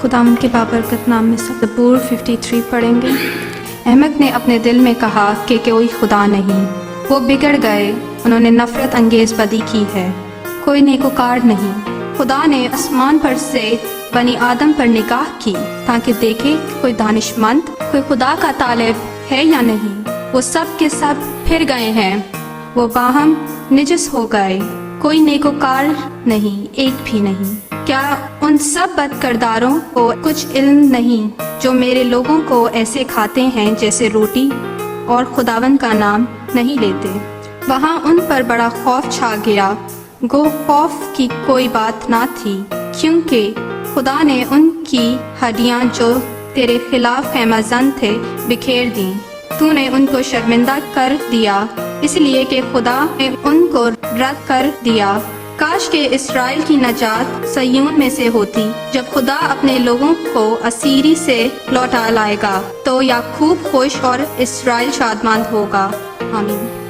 خداوند کے بابرکت نام میں زبور 53 پڑھیں گے۔ احمد نے اپنے دل میں کہا کہ کوئی خدا نہیں، وہ بگڑ گئے، انہوں نے نفرت انگیز بدی کی ہے، کوئی نیکوکار نہیں۔ خدا نے آسمان پر سے بنی آدم پر نگاہ کی تاکہ دیکھے کہ کوئی دانش مند، کوئی خدا کا طالب ہے یا نہیں۔ وہ سب کے سب پھر گئے ہیں، وہ باہم نجس ہو گئے، کوئی نیکوکار نہیں، ایک بھی نہیں۔ کیا ان سب بد کرداروں کو کچھ علم نہیں جو میرے لوگوں کو ایسے کھاتے ہیں جیسے روٹی اور خداوند کا نام نہیں لیتے؟ وہاں ان پر بڑا خوف چھا گیا، گو خوف کی کوئی بات نہ تھی، کیونکہ خدا نے ان کی ہڈیاں جو تیرے خلاف خیمہ زن تھے بکھیر دیں۔ تو نے ان کو شرمندہ کر دیا، اس لیے کہ خدا نے ان کو رد کر دیا۔ کاش کہ اسرائیل کی نجات صیون میں سے ہوتی۔ جب خدا اپنے لوگوں کو اسیری سے لوٹا لائے گا تو یعقوب خوش اور اسرائیل شادماند ہوگا۔ آمین۔